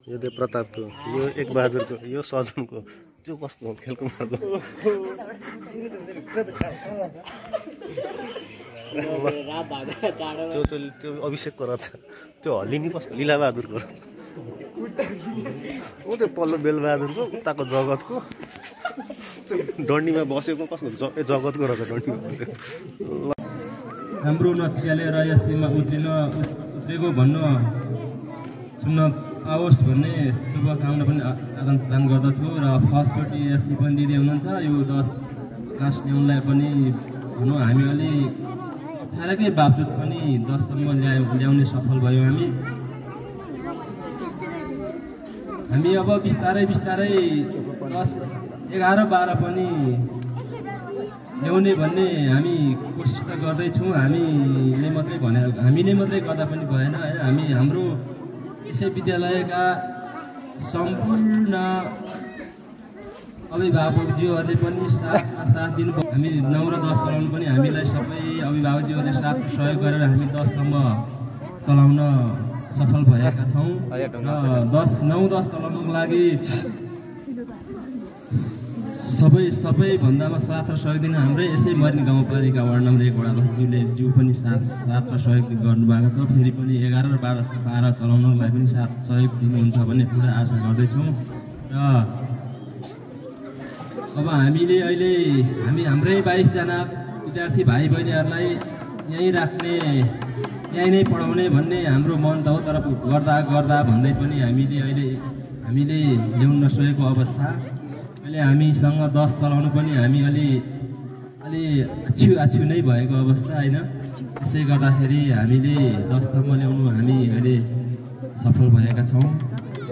यो देव प्रतापको, यो एक बहादुरको, यो सजनको, त्यो कसको हो खेलको मार्को त्यो अभिषेकको रहेछ, त्यो हल्लिनी कसको लीला बहादुरको रहेछ, ऊ त्यो पल्लो बेलबहादुरको, उताको जगतको, त्यो डन्डीमा बसेको कसको जगतको रहेछ डन्डीमा बसेको। हाम्रो नतिजाले र यसमा उत्रेको भन्नु सुन्न आओस् भन्ने शुभकामना पनि आदान प्रदान गर्दछु र फर्स्टचोटि एससी पनि दिँदै हुनुहुन्छ। यो 10 क्लास ल्याउनलाई पनि भनौँ हामी अलि अप्ठ्यारोकै बावजुद पनि 10 सम्म ल्याउने सफल भयो। हामी अब बिस्तारै 10, 11, 12 पनि ल्याउने भन्ने हामी कोसिस त गर्दैछौँ। हामीले मात्रै गर्दा पनि भएन हैन। हाम्रो यसै विद्यालयका सम्पूर्ण अभिभावकज्यूहरूले पनि साथ दिनु। हामी 9 र 10 चलाउनु पनि हामीलाई सबै अभिभावकज्यूहरूले साथ सहयोग गरेर हामी 10 सम्म चलाउन सफल भएका छौँ र 9-10 चलाउनुको लागि सबैभन्दामा साथ र सहयोग दिनु हाम्रै यसै मरिन गाउँपालिका वार्ड नम्बर 1 वडा अध्यक्षज्यू पनि साथ र सहयोग गर्नुभएको छ। फेरि पनि 11 र 12 चलाउनको लागि पनि साथ सहयोग दिनुहुन्छ भन्ने पुरा आशा गर्दैछौँ। र अब हामीले अहिले हाम्रै 22 जना विद्यार्थी भाइ बहिनीहरूलाई यहीँ राख्ने, यहीँ नै पढाउने भन्ने हाम्रो मन त हो। तर गर्दा भन्दै पनि हामीले ल्याउन नसकेको अवस्था। अहिले हामीसँग 10 चलाउनु पनि हामी अलि आछु नै भएको अवस्था होइन। त्यसै गर्दाखेरि हामीले 10 सम्म ल्याउनु हामी अहिले सफल भएका छौँ।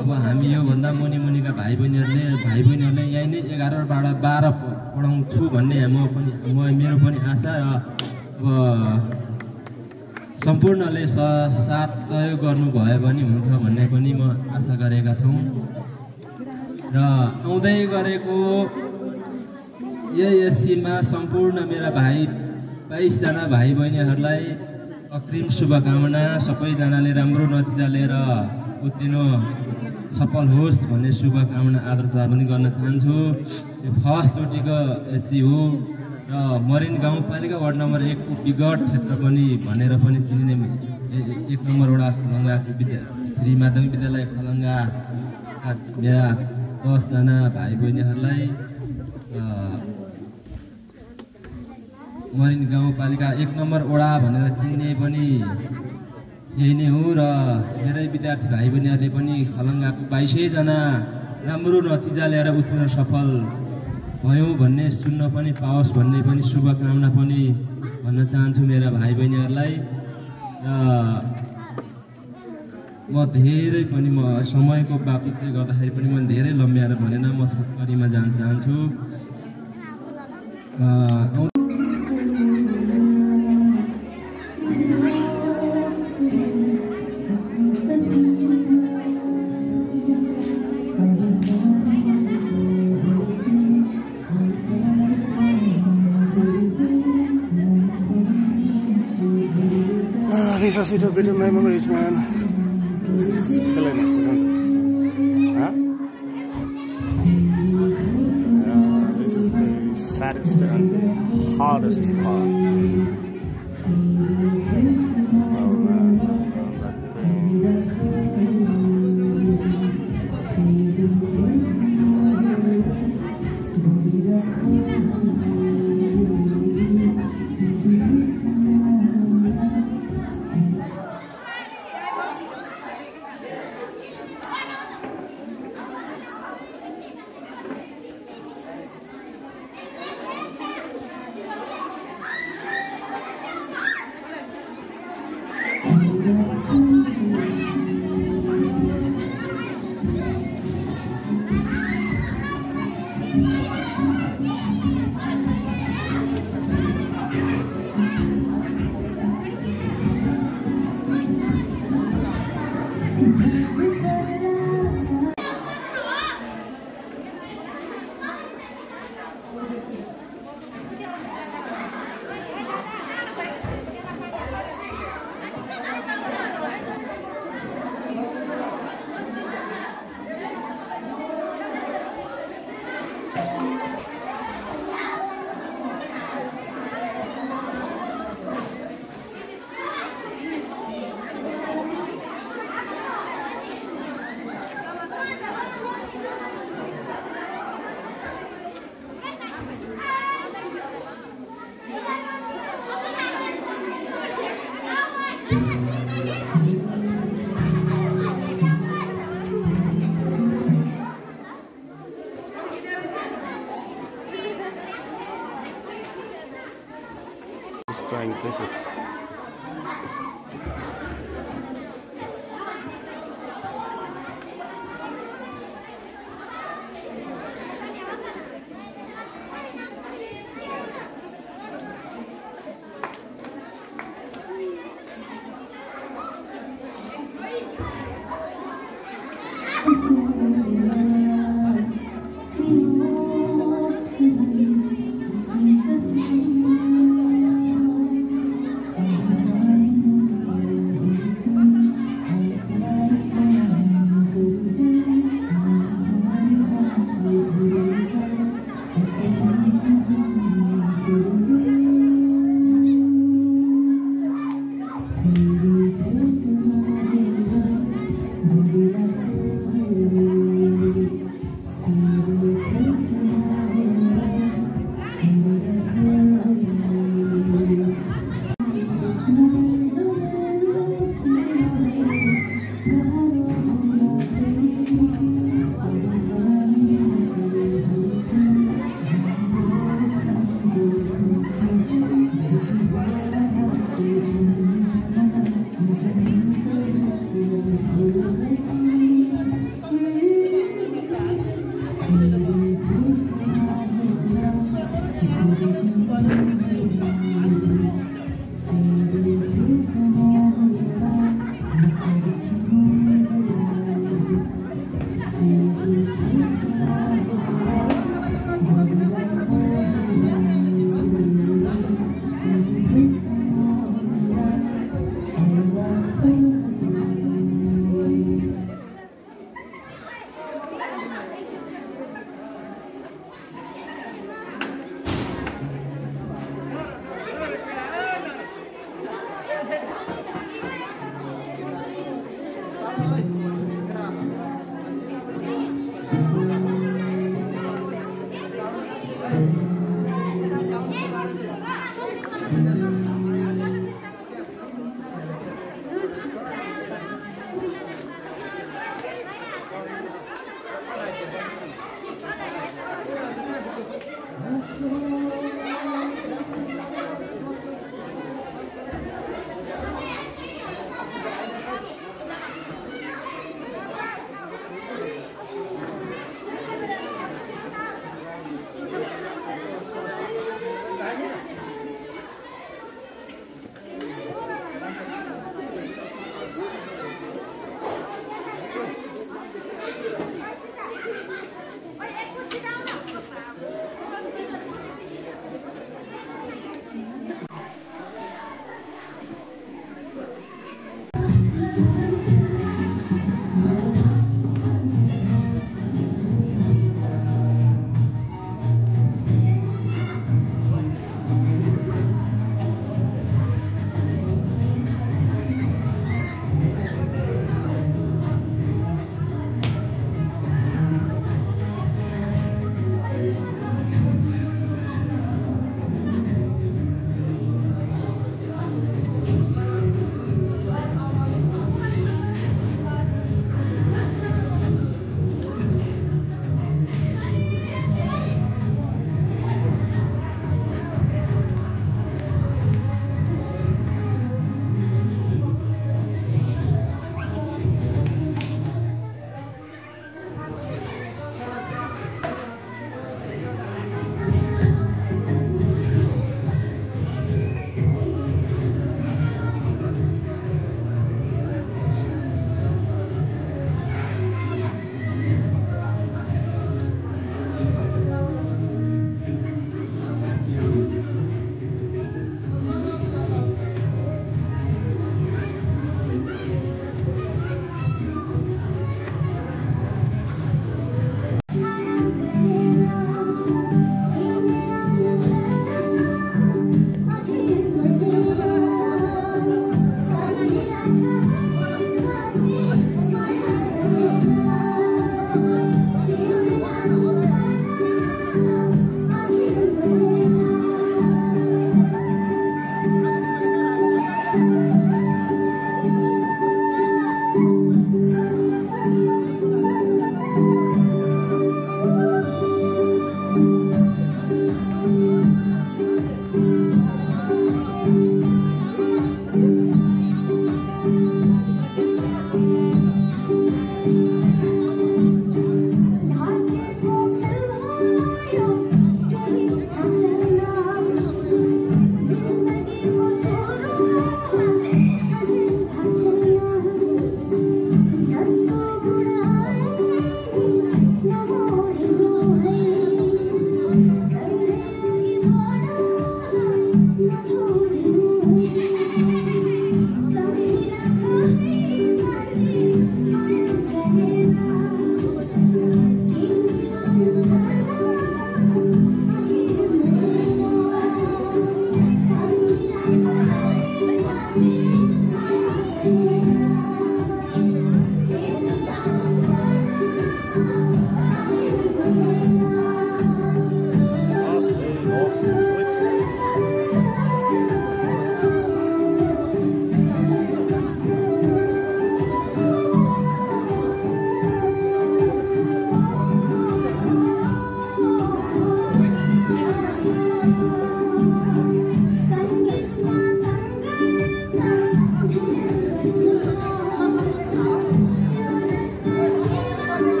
अब हामी योभन्दा मुनिका भाइ बहिनीहरूले यहीँ नै 11 र 12 पढाउँछु भन्ने मेरो पनि आशा। र अब सम्पूर्णले साथ सहयोग गर्नुभयो भने हुन्छ भन्ने पनि म आशा गरेका छौँ। र आउँदै गरेको एससीमा सम्पूर्ण मेरा 22 जना भाइ बहिनीहरूलाई अग्रिम शुभकामना। सबैजनाले राम्रो नतिजा लिएर उत्रिनु सफल होस् भन्ने शुभकामना आदरता पनि गर्न चाहन्छु। यो फर्स्टचोटिको एससी हो र मरिन गाउँपालिका वार्ड नम्बर 1 को विगत क्षेत्र पनि भनेर पनि चिनिने 1 नम्बर वडा खलङ्गाको श्री माध्यमिक विद्यालय खलङ्गा मेरा 10 जना भाइ बहिनीहरूलाई मरिन गाउँपालिका 1 नम्बर वडा भनेर चिन्ने पनि यही नै हो। र मेरै विद्यार्थी भाइ बहिनीहरूले पनि खलङ्गाको 22 जना राम्रो नतिजा ल्याएर उत्रिन सफल भयो भन्ने सुन्न पनि पाओस् भन्ने पनि शुभकामना पनि भन्न चाहन्छु मेरा भाइ बहिनीहरूलाई। र म धेरै पनि समयको बाबतले गर्दाखेरि पनि म धेरै लम्ब्याएर भनेन, म छोटकरीमा जान चाहन्छु। These are sweet bitter memories, man. This is killing it, isn't it? Huh? This is the saddest and the hardest part. Oh man, that pain. faces.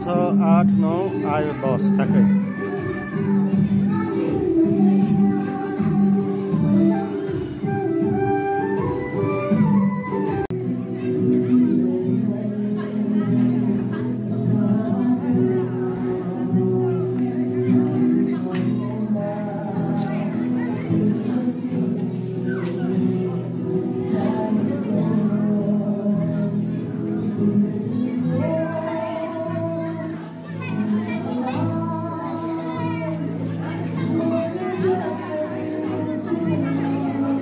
4, 6, 8, 9 आयो 10 ठ्याक्कै